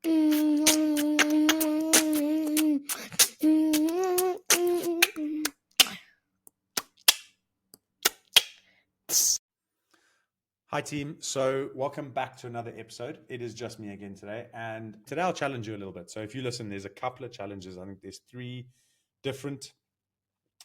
Hi team, so welcome back to another episode. It is just me again today, and today I'll challenge you a little bit. So if you listen, there's a couple of challenges. I think there's 3 different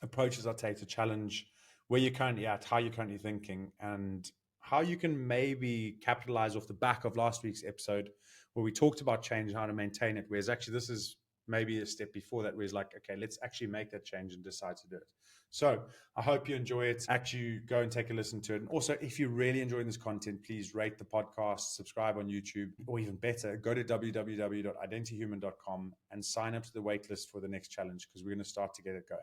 approaches I take to challenge where you're currently at, how you're currently thinking, and how you can maybe capitalize off the back of last week's episode where we talked about change and how to maintain it, whereas actually this is maybe a step before that, where it's like, okay, let's actually make that change and decide to do it. So I hope you enjoy it. Actually, go and take a listen to it. And also, if you're really enjoying this content, please rate the podcast, subscribe on YouTube, or even better, go to www.identityhuman.com and sign up to the waitlist for the next challenge, because we're going to start to get it going.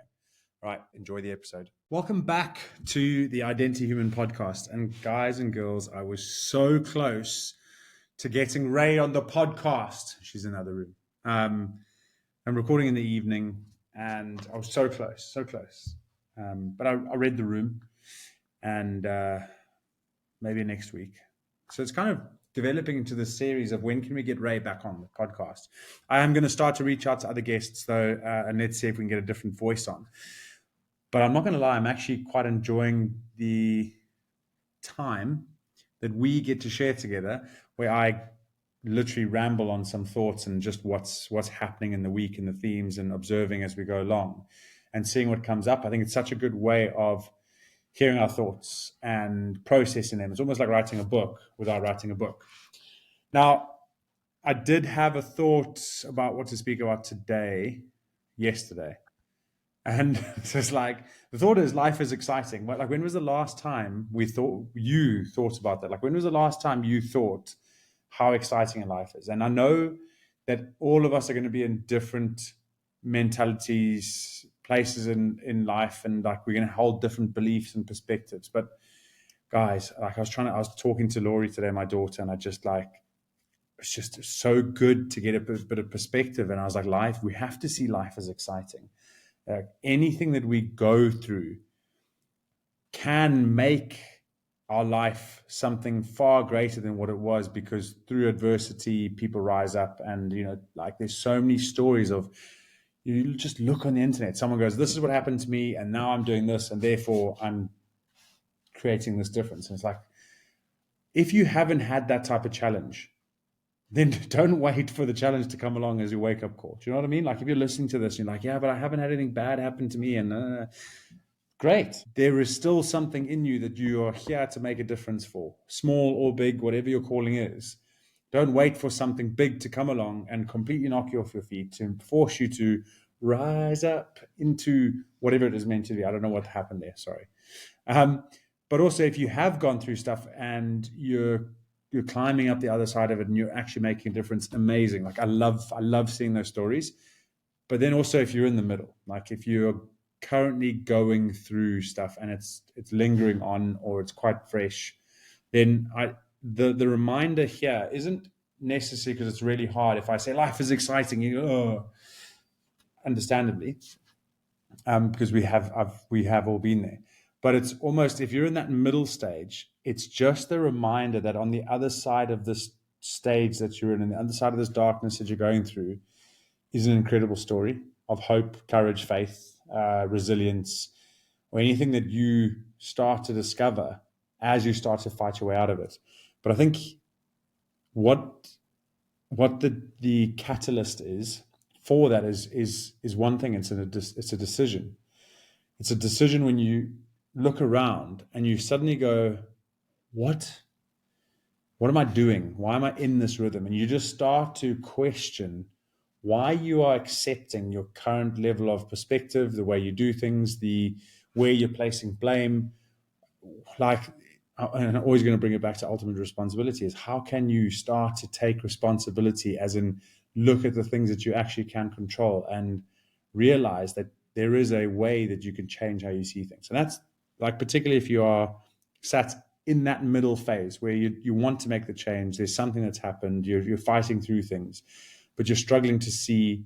Right, enjoy the episode. Welcome back to the Identity Human podcast. And guys and girls, I was so close to getting Ray on the podcast. She's in another room. I'm recording in the evening, and I was so close, so close. But I read the room, and maybe next week. So it's kind of developing into this series of when can we get Ray back on the podcast. I am going to start to reach out to other guests, though, and let's see if we can get a different voice on. But I'm not going to lie, I'm actually quite enjoying the time that we get to share together, where I literally ramble on some thoughts and just what's happening in the week and the themes, and observing as we go along and seeing what comes up. I think it's such a good way of hearing our thoughts and processing them. It's almost like writing a book without writing a book. Now, I did have a thought about what to speak about yesterday. And so it's like, the thought is, life is exciting. Like, when was the last time you thought about that? Like, when was the last time you thought how exciting life is? And I know that all of us are going to be in different mentalities, places in life, and like, we're going to hold different beliefs and perspectives. But guys, like, I was talking to Laurie today, my daughter, and it's just so good to get a bit of perspective. And I was like, we have to see life as exciting. Anything that we go through can make our life something far greater than what it was, because through adversity, people rise up. And, like, there's so many stories of, you just look on the internet, someone goes, this is what happened to me, and now I'm doing this, and therefore I'm creating this difference. And it's like, if you haven't had that type of challenge, then don't wait for the challenge to come along as your wake-up call. Do you know what I mean? Like, if you're listening to this, you're like, yeah, but I haven't had anything bad happen to me. And great. There is still something in you that you are here to make a difference for, small or big, whatever your calling is. Don't wait for something big to come along and completely knock you off your feet, to force you to rise up into whatever it is meant to be. I don't know what happened there. Sorry. But also, if you have gone through stuff and you're climbing up the other side of it and you're actually making a difference, amazing. Like, I love seeing those stories. But then also, if you're in the middle, like if you're currently going through stuff and it's lingering on, or it's quite fresh, then the reminder here isn't necessary because it's really hard. If I say life is exciting, you go, oh, understandably, because we have all been there. But it's almost, if you're in that middle stage, it's just the reminder that on the other side of this stage that you're in, and the other side of this darkness that you're going through, is an incredible story of hope, courage, faith, resilience, or anything that you start to discover as you start to fight your way out of it. But I think what the catalyst is for that is one thing. It's a decision. It's a decision when you look around and you suddenly go, what am I doing? Why am I in this rhythm? And you just start to question why you are accepting your current level of perspective, the way you do things, where you're placing blame. Like, and I'm always going to bring it back to ultimate responsibility, is how can you start to take responsibility, as in look at the things that you actually can control and realize that there is a way that you can change how you see things. And that's, like, particularly if you are sat in that middle phase where you want to make the change, there's something that's happened, you're fighting through things, but you're struggling to see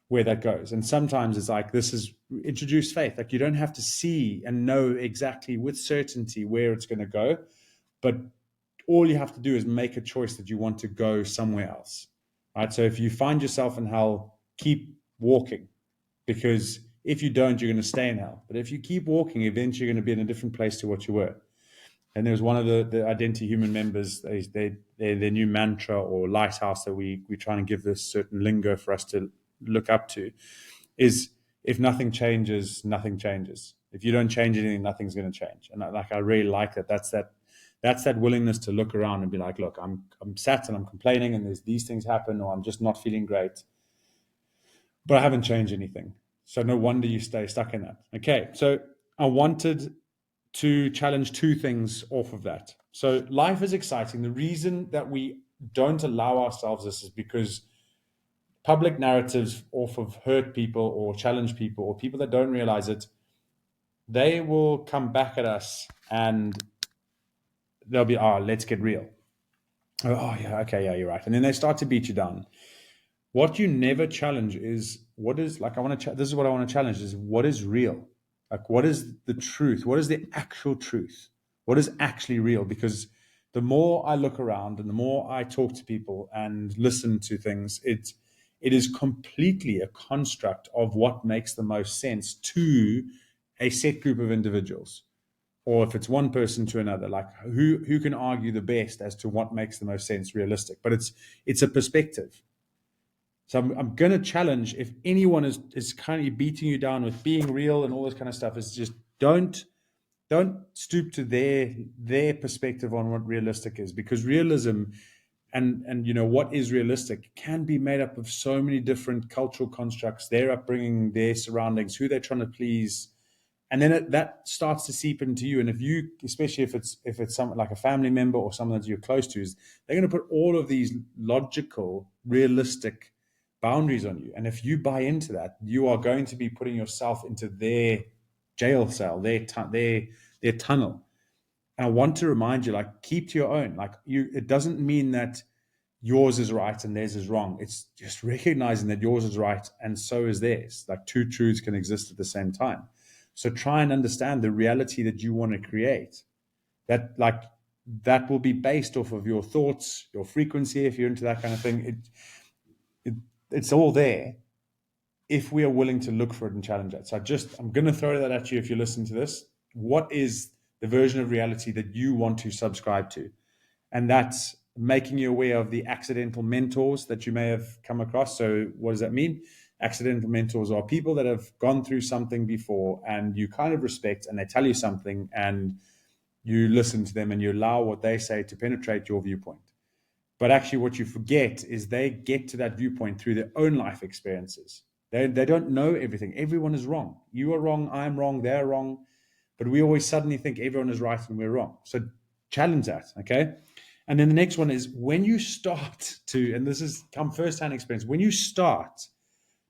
where that goes. And sometimes it's like, this is introduce faith. Like, you don't have to see and know exactly with certainty where it's going to go, but all you have to do is make a choice that you want to go somewhere else. right? So if you find yourself in hell, keep walking, because if you don't, you're going to stay in hell. But if you keep walking, eventually you're going to be in a different place to what you were. And there was one of the Identity Human members, their new mantra or lighthouse that we're trying to give this certain lingo for us to look up to is, if nothing changes, nothing changes. If you don't change anything, nothing's going to change. And I really like that. That's that willingness to look around and be like, look, I'm sat and I'm complaining and there's these things happen, or I'm just not feeling great, but I haven't changed anything. So no wonder you stay stuck in that. Okay, so I wanted to challenge two things off of that. So life is exciting. The reason that we don't allow ourselves this is because public narratives off of hurt people or challenge people or people that don't realize it, they will come back at us and they'll be, oh, let's get real. Oh, yeah, okay, yeah, you're right. And then they start to beat you down. What you never challenge is what is, like, this is what I want to challenge, is what is real? Like, what is the truth? What is the actual truth? What is actually real? Because the more I look around and the more I talk to people and listen to things, it is completely a construct of what makes the most sense to a set group of individuals. Or if it's one person to another, like who can argue the best as to what makes the most sense realistic? But it's a perspective. So I'm going to challenge, if anyone is kind of beating you down with being real and all this kind of stuff, is just don't stoop to their perspective on what realistic is, because realism and what is realistic can be made up of so many different cultural constructs, their upbringing, their surroundings, who they're trying to please, and then that starts to seep into you. And if you, especially if it's someone like a family member or someone that you're close to, is they're going to put all of these logical, realistic boundaries on you. And if you buy into that, you are going to be putting yourself into their jail cell, their tunnel. And I want to remind you, like, keep to your own. Like, it doesn't mean that yours is right and theirs is wrong. It's just recognizing that yours is right and so is theirs. Like, two truths can exist at the same time. So try and understand the reality that you want to create. That will be based off of your thoughts, your frequency, if you're into that kind of thing. It's all there if we are willing to look for it and challenge it. So I'm going to throw that at you if you listen to this. What is the version of reality that you want to subscribe to? And that's making you aware of the accidental mentors that you may have come across. So what does that mean? Accidental mentors are people that have gone through something before and you kind of respect, and they tell you something and you listen to them and you allow what they say to penetrate your viewpoint. But actually what you forget is they get to that viewpoint through their own life experiences. They don't know everything. Everyone is wrong. You are wrong, I'm wrong, they're wrong. But we always suddenly think everyone is right and we're wrong. So challenge that, okay? And then the next one is, when you start to, and this is come firsthand experience, when you start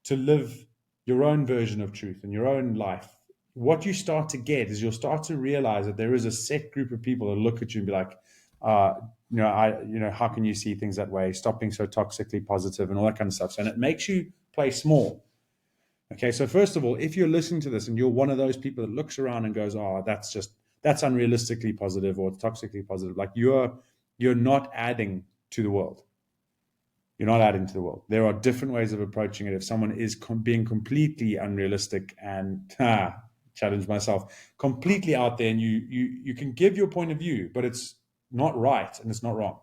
to live your own version of truth in your own life, what you start to get is you'll start to realize that there is a set group of people that look at you and be like, how can you see things that way? Stop being so toxically positive and all that kind of stuff. And it makes you play small. Okay, so first of all, if you're listening to this and you're one of those people that looks around and goes, oh, that's unrealistically positive or toxically positive, like you're not adding to the world. You're not adding to the world. There are different ways of approaching it. If someone is being completely unrealistic and challenge myself, completely out there, and you can give your point of view, but it's not right and it's not wrong.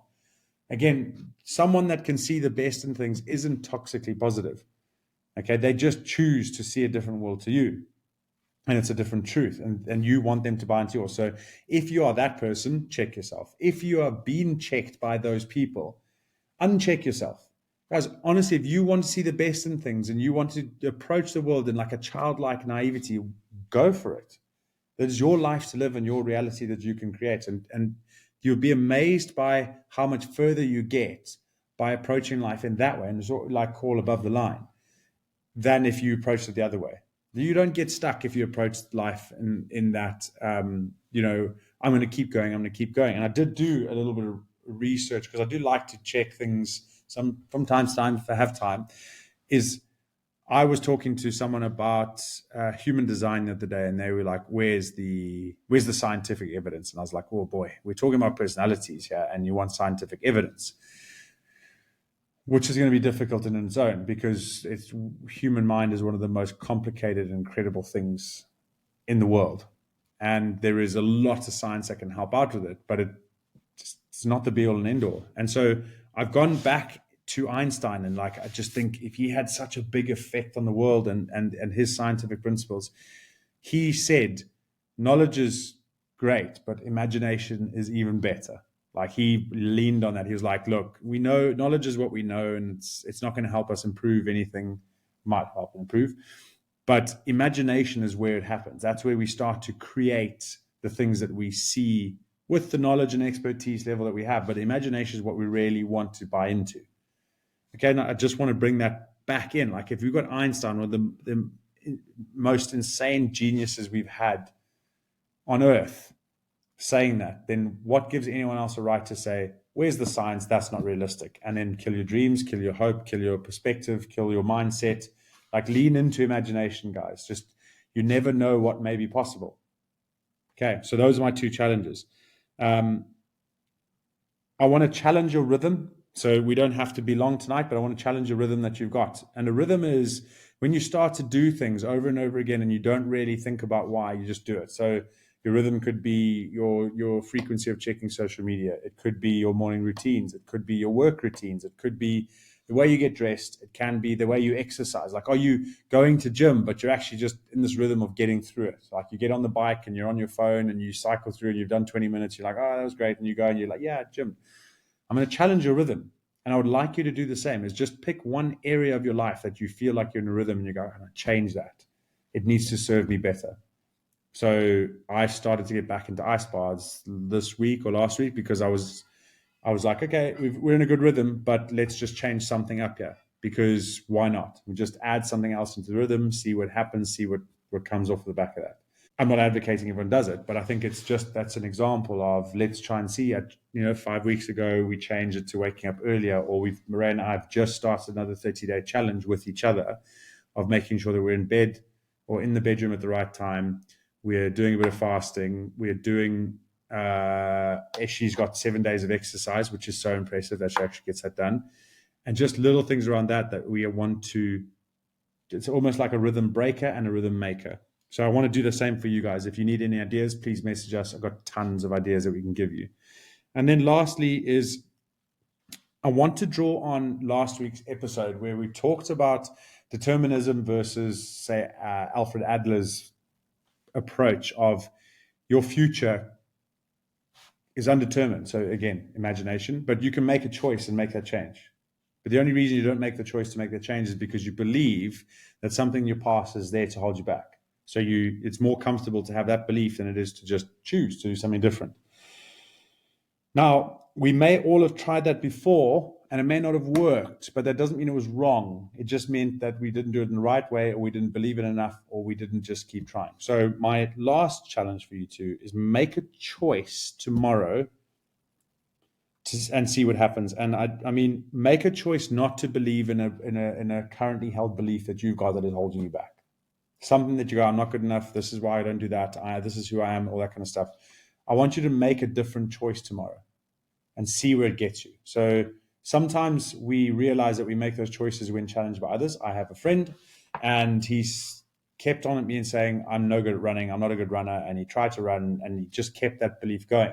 Again, someone that can see the best in things isn't toxically positive. Okay, they just choose to see a different world to you. And it's a different truth. And you want them to buy into yours. So if you are that person, check yourself. If you are being checked by those people, uncheck yourself. Guys, honestly, if you want to see the best in things and you want to approach the world in like a childlike naivety, go for it. That is your life to live and your reality that you can create. And you'll be amazed by how much further you get by approaching life in that way, and it's like call above the line, than if you approach it the other way. You don't get stuck if you approach life in that, I'm going to keep going, And I did do a little bit of research because I do like to check things from time to time if I have time. I was talking to someone about human design the other day, and they were like, where's the scientific evidence? And I was like, oh boy, we're talking about personalities here and you want scientific evidence. which is going to be difficult in its own because it's human mind is one of the most complicated and incredible things in the world. And there is a lot of science that can help out with it, but it's not the be all and end all. And so I've gone back to Einstein, and like I just think if he had such a big effect on the world and his scientific principles, he said knowledge is great, but imagination is even better. Like he leaned on that. He was like, look, we know knowledge is what we know, and it's not going to help us improve anything, might help improve. But imagination is where it happens. That's where we start to create the things that we see with the knowledge and expertise level that we have. But imagination is what we really want to buy into. Okay, now I just want to bring that back in. Like if you've got Einstein, one of the most insane geniuses we've had on Earth, saying that, then what gives anyone else a right to say, where's the science? That's not realistic. And then kill your dreams, kill your hope, kill your perspective, kill your mindset. Like lean into imagination, guys. Just, you never know what may be possible. Okay, so those are my two challenges. I want to challenge your rhythm. So we don't have to be long tonight, but I want to challenge a rhythm that you've got. And a rhythm is when you start to do things over and over again and you don't really think about why, you just do it. So your rhythm could be your frequency of checking social media. It could be your morning routines. It could be your work routines. It could be the way you get dressed. It can be the way you exercise. Like, are you going to gym, but you're actually just in this rhythm of getting through it? Like you get on the bike and you're on your phone and you cycle through and you've done 20 minutes. You're like, oh, that was great. And you go and you're like, yeah, gym. I'm going to challenge your rhythm. And I would like you to do the same, is just pick one area of your life that you feel like you're in a rhythm and you go, I'm going to change that. It needs to serve me better. So I started to get back into ice baths this week or last week because I was like, okay, we're in a good rhythm, but let's just change something up here, because why not? We just add something else into the rhythm, see what happens, see what comes off the back of that. I'm not advocating everyone does it, but I think it's just, that's an example of let's try and see. 5 weeks ago, we changed it to waking up earlier, or Marae and I have just started another 30-day challenge with each other of making sure that we're in bed or in the bedroom at the right time. We're doing a bit of fasting. We're doing, she's got 7 days of exercise, which is so impressive that she actually gets that done. And just little things around that we want to, it's almost like a rhythm breaker and a rhythm maker. So I want to do the same for you guys. If you need any ideas, please message us. I've got tons of ideas that we can give you. And then lastly is I want to draw on last week's episode where we talked about determinism versus, say, Alfred Adler's approach of your future is undetermined. So again, imagination, but you can make a choice and make that change. But the only reason you don't make the choice to make that change is because you believe that something in your past is there to hold you back. So it's more comfortable to have that belief than it is to just choose to do something different. Now, we may all have tried that before and it may not have worked, but that doesn't mean it was wrong. It just meant that we didn't do it in the right way, or we didn't believe it enough, or we didn't just keep trying. So my last challenge for you two is make a choice tomorrow and see what happens. And I mean, make a choice not to believe in a currently held belief that you've got that is holding you back. Something that you go, I'm not good enough. This is why I don't do that. This is who I am, all that kind of stuff. I want you to make a different choice tomorrow and see where it gets you. So sometimes we realize that we make those choices when challenged by others. I have a friend and he's kept on at me and saying, I'm no good at running. I'm not a good runner. And he tried to run and he just kept that belief going.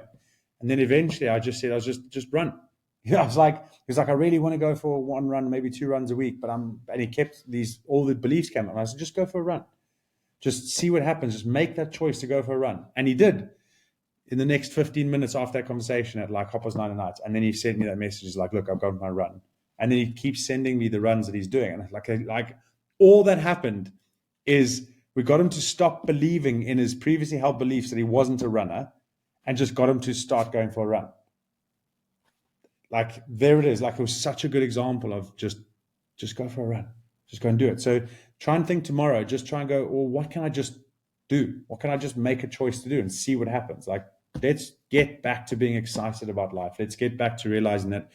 And then eventually I just said, I was just run. Yeah, I was like, he's like, I really want to go for one run, maybe 2 runs a week, and he kept all the beliefs came up. And I said, just go for a run. Just see what happens. Just make that choice to go for a run. And he did in the next 15 minutes after that conversation at like 9:30 at night. And then he sent me that message. He's like, look, I've gone for my run. And then he keeps sending me the runs that he's doing. And like all that happened is we got him to stop believing in his previously held beliefs that he wasn't a runner and just got him to start going for a run. Like there it is. Like it was such a good example of just go for a run. Just go and do it. So try and think tomorrow. Just try and go, well, what can I just do? What can I just make a choice to do and see what happens? Like, let's get back to being excited about life. Let's get back to realizing that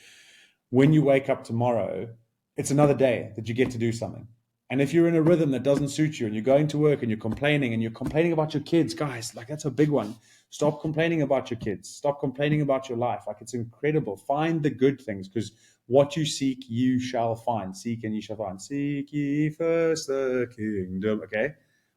when you wake up tomorrow, it's another day that you get to do something. And if you're in a rhythm that doesn't suit you and you're going to work and you're complaining about your kids, guys, like that's a big one. Stop complaining about your kids. Stop complaining about your life. Like it's incredible. Find the good things, because What you seek, you shall find. Seek and you shall find. Seek ye first the kingdom, okay,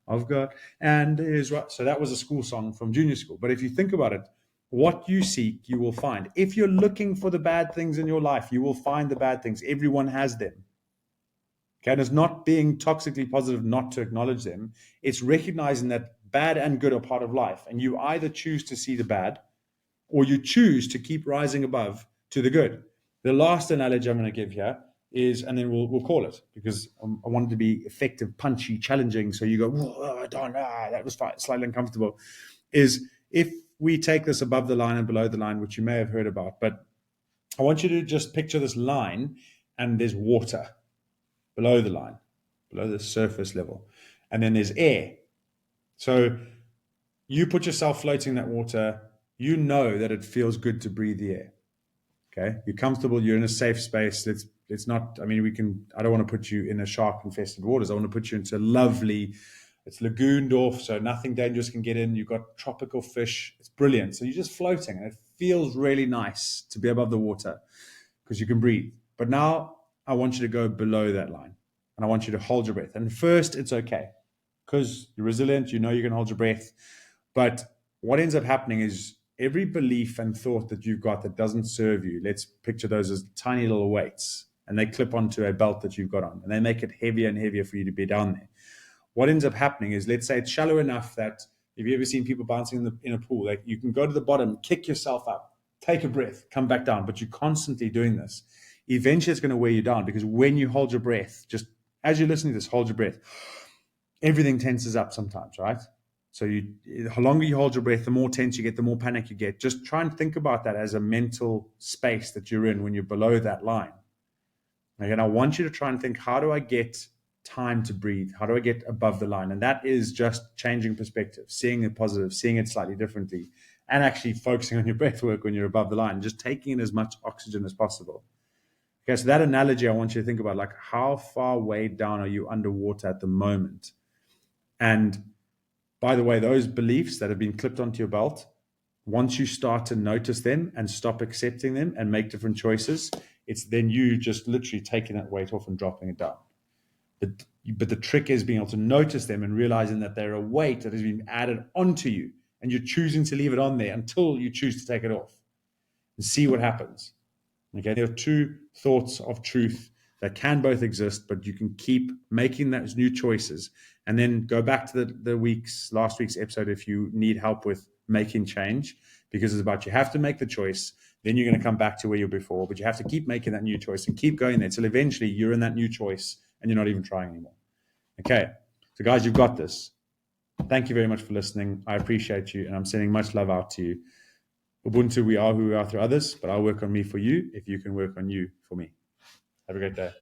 of God and Israel. So that was a school song from junior school. But if you think about it, what you seek, you will find. If you're looking for the bad things in your life, you will find the bad things. Everyone has them. Okay, and it's not being toxically positive not to acknowledge them. It's recognizing that bad and good are part of life. And you either choose to see the bad or you choose to keep rising above to the good. The last analogy I'm going to give here is, and then we'll call it, because I want it to be effective, punchy, challenging. So you go, whoa, Don, that was slightly uncomfortable. Is if we take this above the line and below the line, which you may have heard about, but I want you to just picture this line and there's water below the line, below the surface level. And then there's air. So you put yourself floating in that water, you know that it feels good to breathe the air. Okay, you're comfortable, you're in a safe space. It's not, I mean, I don't want to put you in a shark infested waters. I want to put you into lovely, it's lagooned off, so nothing dangerous can get in. You've got tropical fish. It's brilliant. So you're just floating and it feels really nice to be above the water because you can breathe. But now I want you to go below that line and I want you to hold your breath. And first, it's okay because you're resilient, you know you can hold your breath. But what ends up happening is every belief and thought that you've got that doesn't serve you, let's picture those as tiny little weights, and they clip onto a belt that you've got on, and they make it heavier and heavier for you to be down there. What ends up happening is, let's say it's shallow enough that, if you've ever seen people bouncing in a pool, like you can go to the bottom, kick yourself up, take a breath, come back down, but you're constantly doing this. Eventually, it's going to wear you down, because when you hold your breath, just as you're listening to this, hold your breath, everything tenses up sometimes, right? So the longer you hold your breath, the more tense you get, the more panic you get. Just try and think about that as a mental space that you're in when you're below that line. Again, I want you to try and think, how do I get time to breathe? How do I get above the line? And that is just changing perspective, seeing it positive, seeing it slightly differently, and actually focusing on your breath work when you're above the line, just taking in as much oxygen as possible. Okay, so that analogy, I want you to think about, like, how far way down are you underwater at the moment? And by the way, those beliefs that have been clipped onto your belt, once you start to notice them and stop accepting them and make different choices, it's then you just literally taking that weight off and dropping it down. But the trick is being able to notice them and realizing that they're a weight that has been added onto you, and you're choosing to leave it on there until you choose to take it off and see what happens. Okay, there are two thoughts of truth that can both exist, but you can keep making those new choices, and then go back to last week's episode if you need help with making change, because it's about, you have to make the choice, then you're going to come back to where you were before, but you have to keep making that new choice and keep going there until eventually you're in that new choice and you're not even trying anymore. Okay, so guys, you've got this. Thank you very much for listening. I appreciate you, and I'm sending much love out to you. Ubuntu, we are who we are through others, but I'll work on me for you if you can work on you for me. Have a great day.